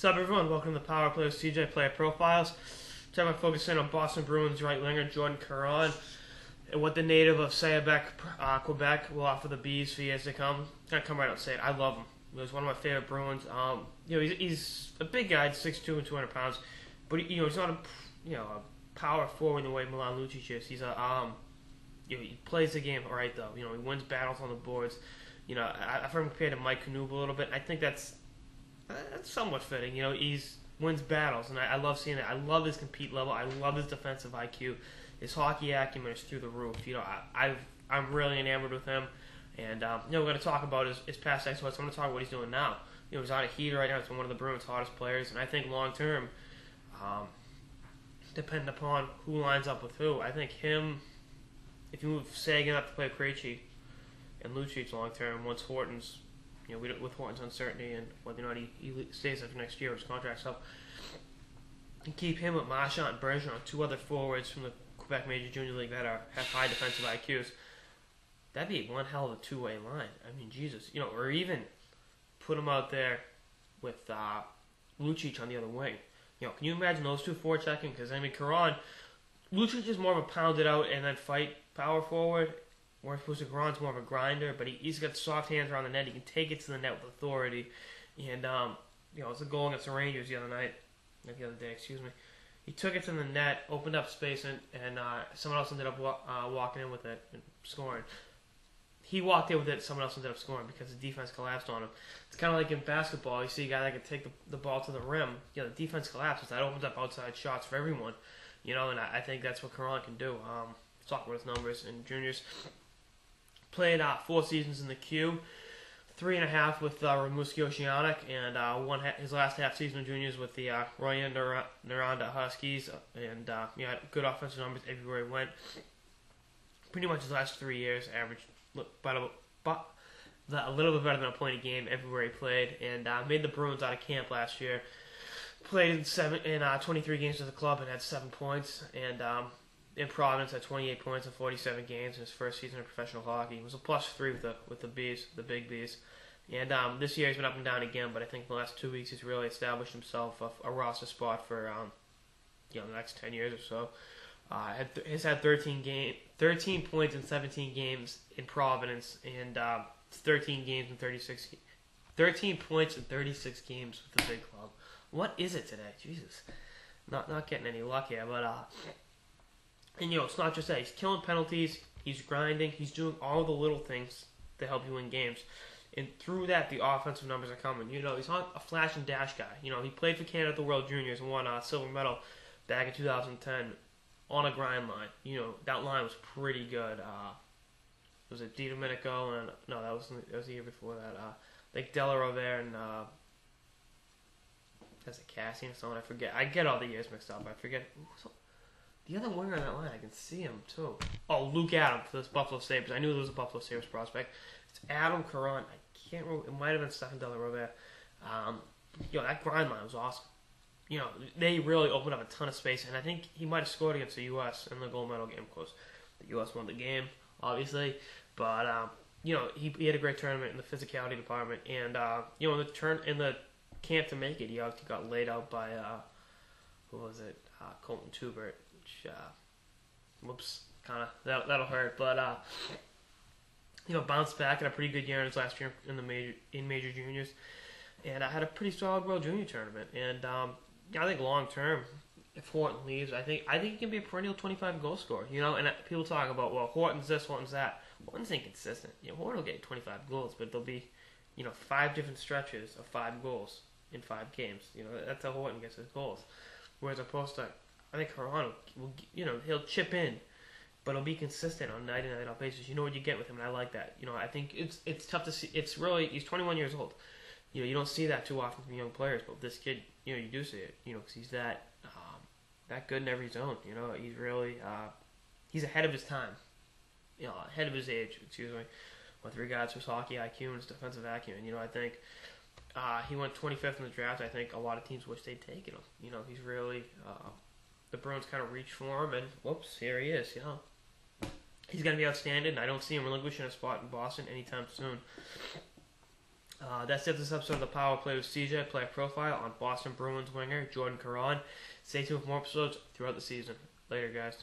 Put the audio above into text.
What's up, everyone? Welcome to the Power Players CJ Player Profiles. Today I'm focusing on Boston Bruins right winger Jordan Caron and what the native of Sayabec, Quebec, will offer the Bees for years to come. Gonna come right out and say it. I love him. He was one of my favorite Bruins. He's a big guy, 6'2" and 200 pounds, but he's not a power forward in the way Milan Lucic is. He's he plays the game right though. He wins battles on the boards. I've heard him compared to Mike Knuble a little bit. I think that's somewhat fitting. He wins battles, and I love seeing it. I love his compete level. I love his defensive IQ. His hockey acumen is through the roof. I'm really enamored with him. And we're going to talk about his past exploits. I'm going to talk about what he's doing now. He's on a heater right now. He's one of the Bruins' hottest players, and I think long term, depending upon who lines up with who, I think him. If you move Sagan up to play Krejci and Lucic long term, once Horton's. With Horton's uncertainty and whether or not he stays after next year with his contract, so and keep him with Marchand and Bergeron, two other forwards from the Quebec Major Junior League that have high defensive IQs. That'd be one hell of a two-way line. I mean, Jesus, or even put him out there with Lucic on the other wing. Can you imagine those two forechecking? Because Caron, Lucic is more of a pound it out and then fight power forward. Whereas Caron's more of a grinder, but he's got soft hands around the net. He can take it to the net with authority. And, it's a goal against the Rangers the other day, He took it to the net, opened up space, and someone else ended up walking in with it and scoring. He walked in with it, someone else ended up scoring because the defense collapsed on him. It's kind of like in basketball. You see a guy that can take the ball to the rim. The defense collapses. That opens up outside shots for everyone. And I think that's what Caron can do. Talk about his numbers in juniors. Played 4 seasons in the Q, 3.5 with Rimouski Oceanic, and his last half season in juniors with the Royan Noranda Huskies, and had good offensive numbers everywhere he went. Pretty much his last 3 years averaged a little bit better than a point a game everywhere he played, and made the Bruins out of camp last year. Played in 23 games with the club and had 7 points, and in Providence had 28 points in 47 games in his first season of professional hockey. He was a +3 with the Bees, the big Bees. And this year he's been up and down again, but I think the last 2 weeks he's really established himself a roster spot for the next 10 years or so. He's had 13 points in 17 games in Providence, and 13 points in 36 games with the big club. What is it today? Jesus, not getting any luck here, but. And it's not just that. He's killing penalties. He's grinding. He's doing all the little things to help you win games. And through that, the offensive numbers are coming. He's not a flash and dash guy. He played for Canada at the World Juniors and won a silver medal back in 2010 on a grind line. That line was pretty good. Was it Di Domenico? And no, that was the year before that. Like Della Rovere and that's a Cassian or someone. I forget. I get all the years mixed up. I forget. The other winger on that line, I can see him too. Oh, Luke Adam for this Buffalo Sabres. I knew there was a Buffalo Sabres prospect. It's Adam Caron. I can't remember. It might have been Stephen Della Rovere. That grind line was awesome. They really opened up a ton of space, and I think he might have scored against the U.S. in the gold medal game. Of course, the U.S. won the game, obviously, but he had a great tournament in the physicality department, and in the camp to make it, he obviously got laid out by who was it? Colton Tubert. That'll hurt, but bounced back at a pretty good year in his last year in major juniors, and I had a pretty solid World Junior tournament. And I think long term, if Horton leaves, I think he can be a perennial 25 goal scorer. And people talk about Horton's this, Horton's that. Horton's inconsistent. Horton will get 25 goals, but there'll be 5 different stretches of 5 goals in 5 games. That's how Horton gets his goals. Whereas opposed to I think Caron will he'll chip in, but he'll be consistent on night in, night out basis. You know what you get with him, and I like that. I think it's tough to see. It's really, he's 21 years old. You don't see that too often from young players, but with this kid, you do see it. Because he's that good in every zone. He's really he's ahead of his time. Ahead of his age. Excuse me, with regards to his hockey IQ and his defensive acumen. I think he went 25th in the draft. I think a lot of teams wish they'd taken him. He's really. The Bruins kind of reached for him, and whoops, here he is. He's going to be outstanding. I don't see him relinquishing a spot in Boston anytime soon. That's it for this episode of the Power Play with CJ, player profile on Boston Bruins winger Jordan Caron. Stay tuned for more episodes throughout the season. Later, guys.